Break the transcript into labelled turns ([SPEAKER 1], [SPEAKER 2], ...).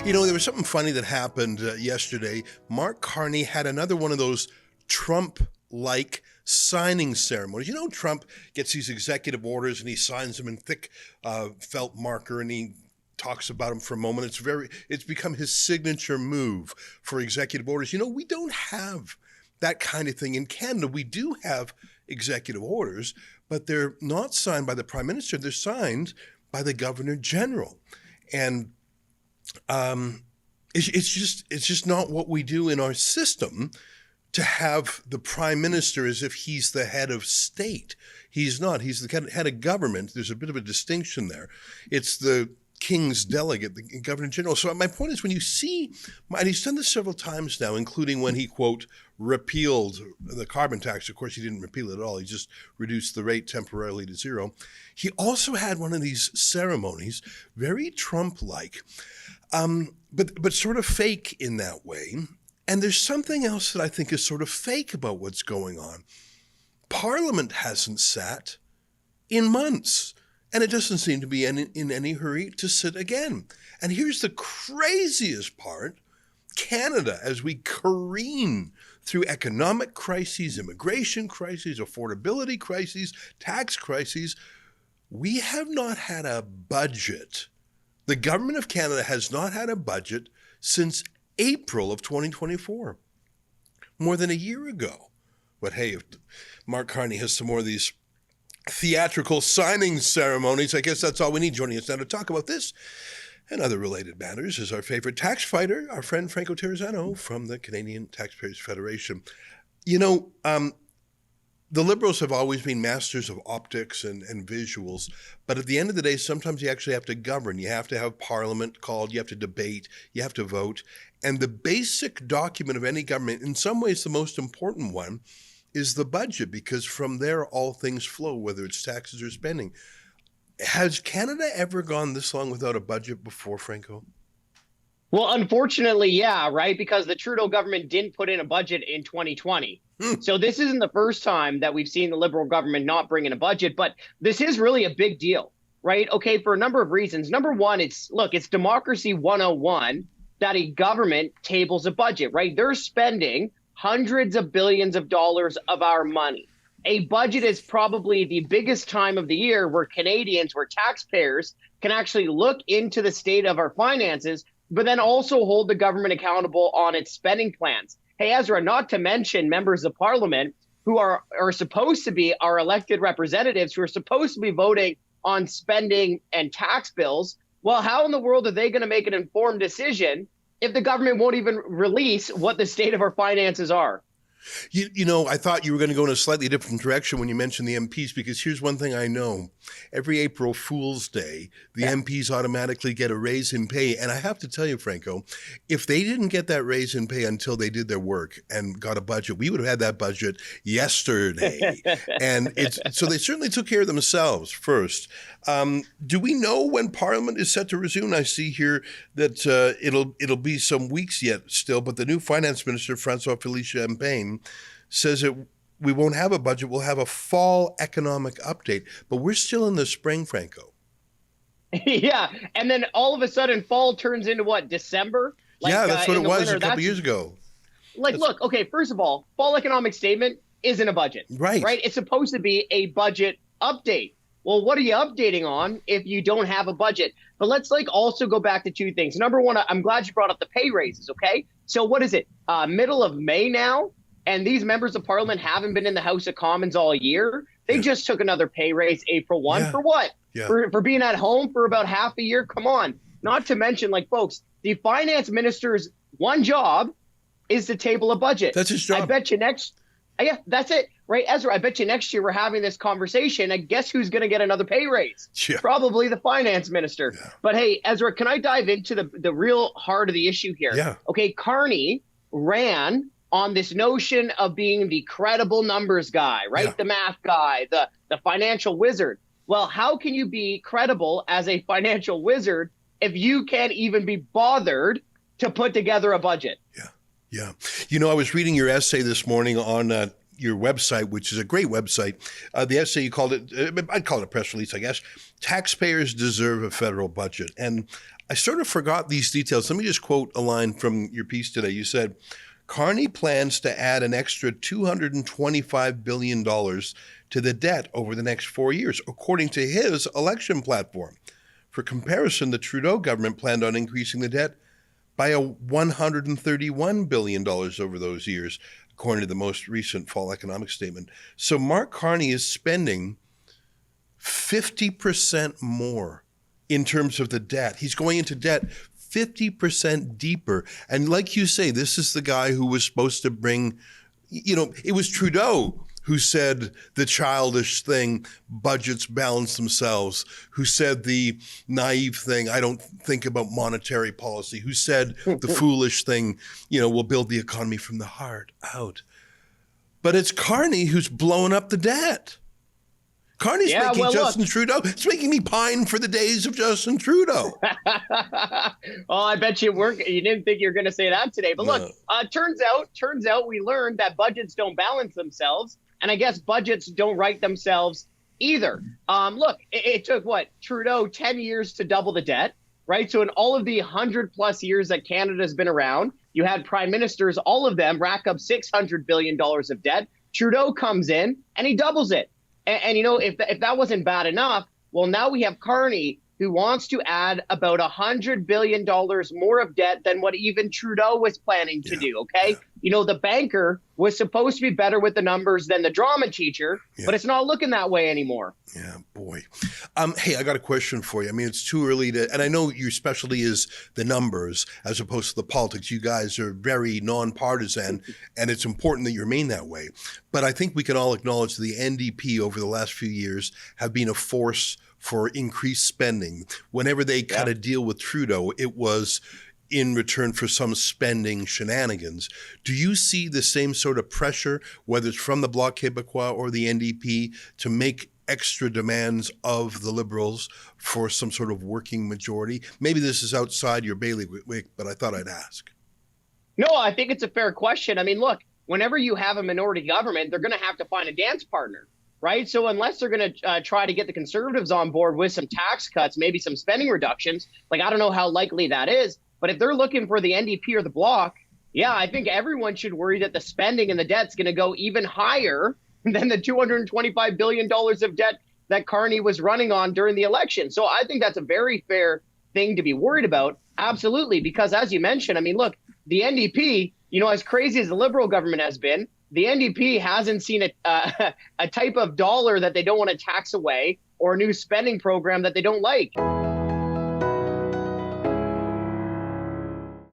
[SPEAKER 1] You know, there was something funny that happened yesterday. Mark Carney had another one of those Trump-like signing ceremonies. You know, Trump gets these executive orders and he signs them in thick felt marker and he talks about them for a moment. It's become his signature move for executive orders. You know, we don't have that kind of thing in Canada. We do have executive orders, but they're not signed by the Prime Minister. They're signed by the Governor General. And it's just not what we do in our system to have the Prime Minister as if he's the head of state. He's not. He's the head of government. There's a bit of a distinction there. It's the King's delegate, the Governor General. So my point is, when you see, and he's done this several times now, including when he, quote, repealed the carbon tax. Of course, he didn't repeal it at all. He just reduced the rate temporarily to zero. He also had one of these ceremonies, very Trump-like, but sort of fake in that way. And there's something else that I think is sort of fake about what's going on. Parliament hasn't sat in months. And it doesn't seem to be in any hurry to sit again. And here's the craziest part. Canada, as we careen through economic crises, immigration crises, affordability crises, tax crises, we have not had a budget. The government of Canada has not had a budget since April of 2024, more than a year ago. But hey, if Mark Carney has some more of these theatrical signing ceremonies, I guess that's all we need. Joining us now to talk about this and other related matters is our favorite tax fighter, our friend Franco Terrazzano from the Canadian Taxpayers Federation. You know, the Liberals have always been masters of optics and visuals, but at the end of the day, sometimes you actually have to govern. You have to have Parliament called, you have to debate, you have to vote. And the basic document of any government, in some ways the most important one, is the budget, because from there all things flow, whether it's taxes or spending. Has Canada ever gone this long without a budget before, Franco?
[SPEAKER 2] Well, unfortunately, yeah, right? Because the Trudeau government didn't put in a budget in 2020. So this isn't the first time that we've seen the Liberal government not bring in a budget, but this is really a big deal, right? Okay, for a number of reasons. Number one, it's democracy 101 that a government tables a budget, right? They're spending hundreds of billions of dollars of our money. A budget is probably the biggest time of the year where Canadians, where taxpayers can actually look into the state of our finances, but then also hold the government accountable on its spending plans. Hey, Ezra, not to mention members of Parliament who are supposed to be our elected representatives, who are supposed to be voting on spending and tax bills. Well, how in the world are they going to make an informed decision if the government won't even release what the state of our finances are?
[SPEAKER 1] You know, I thought you were going to go in a slightly different direction when you mentioned the MPs, because here's one thing I know. Every April Fool's Day, the MPs automatically get a raise in pay. And I have to tell you, Franco, if they didn't get that raise in pay until they did their work and got a budget, we would have had that budget yesterday. And so they certainly took care of themselves first. Do we know when Parliament is set to resume? I see here that it'll be some weeks yet still, but the new finance minister, François Champagne, says we won't have a budget. We'll have a fall economic update, but we're still in the spring, Franco.
[SPEAKER 2] Yeah, and then all of a sudden, fall turns into what, December?
[SPEAKER 1] Yeah, that's what it was a couple years ago.
[SPEAKER 2] Look, okay, first of all, fall economic statement isn't a budget. Right? It's supposed to be a budget update. Well, what are you updating on if you don't have a budget? But let's also go back to two things. Number one, I'm glad you brought up the pay raises, okay? So what is it, middle of May now? And these members of Parliament haven't been in the House of Commons all year. They just took another pay raise April 1. For what? For being at home for about half a year? Come on. Not to mention, folks, the finance minister's one job is to table a budget.
[SPEAKER 1] That's his job.
[SPEAKER 2] I bet you yeah, that's it. Right, Ezra, I bet you next year we're having this conversation, and guess who's going to get another pay raise?
[SPEAKER 1] Yeah.
[SPEAKER 2] Probably the finance minister. Yeah. But hey, Ezra, can I dive into the real heart of the issue here?
[SPEAKER 1] Yeah.
[SPEAKER 2] Okay, Carney ran on this notion of being the credible numbers guy, right? Yeah. The math guy, the financial wizard. Well, how can you be credible as a financial wizard if you can't even be bothered to put together a budget?
[SPEAKER 1] Yeah. You know, I was reading your essay this morning on your website, which is a great website. The essay, you called it, I'd call it a press release, I guess. Taxpayers deserve a federal budget. And I sort of forgot these details. Let me just quote a line from your piece today. You said, Carney plans to add an extra $225 billion to the debt over the next 4 years, according to his election platform. For comparison, the Trudeau government planned on increasing the debt by $131 billion over those years, according to the most recent fall economic statement. So Mark Carney is spending 50% more in terms of the debt. He's going into debt 50% deeper. And like you say, this is the guy who was supposed to bring, it was Trudeau who said the childish thing, budgets balance themselves, who said the naive thing, I don't think about monetary policy, who said the foolish thing, we'll build the economy from the heart out. But it's Carney who's blowing up the debt. Carney's making Justin Trudeau. It's making me pine for the days of Justin Trudeau.
[SPEAKER 2] Oh, I bet you didn't think you were going to say that today. But look, turns out we learned that budgets don't balance themselves. And I guess budgets don't write themselves either. Look, it took Trudeau 10 years to double the debt, right? So in all of the 100+ years that Canada's been around, you had prime ministers, all of them rack up $600 billion of debt. Trudeau comes in and he doubles it. And if that wasn't bad enough, well, now we have Carney, who wants to add about $100 billion more of debt than what even Trudeau was planning to do, okay? Yeah. The banker was supposed to be better with the numbers than the drama teacher, but it's not looking that way anymore.
[SPEAKER 1] Yeah, boy. Hey, I got a question for you. I mean, it's too early and I know your specialty is the numbers as opposed to the politics. You guys are very nonpartisan, and it's important that you remain that way. But I think we can all acknowledge the NDP over the last few years have been a force for increased spending. Whenever they cut a deal with Trudeau, it was in return for some spending shenanigans. Do you see the same sort of pressure, whether it's from the Bloc Québécois or the NDP, to make extra demands of the Liberals for some sort of working majority? Maybe this is outside your bailiwick, but I thought I'd ask.
[SPEAKER 2] No, I think it's a fair question. I mean, look, whenever you have a minority government, they're going to have to find a dance partner. Right. So unless they're going to try to get the Conservatives on board with some tax cuts, maybe some spending reductions, I don't know how likely that is. But if they're looking for the NDP or the Bloc, I think everyone should worry that the spending and the debt's going to go even higher than the $225 billion of debt that Carney was running on during the election. So I think that's a very fair thing to be worried about. Absolutely. Because as you mentioned, I mean, look, the NDP, as crazy as the Liberal government has been, the NDP hasn't seen a type of dollar that they don't want to tax away or a new spending program that they don't like.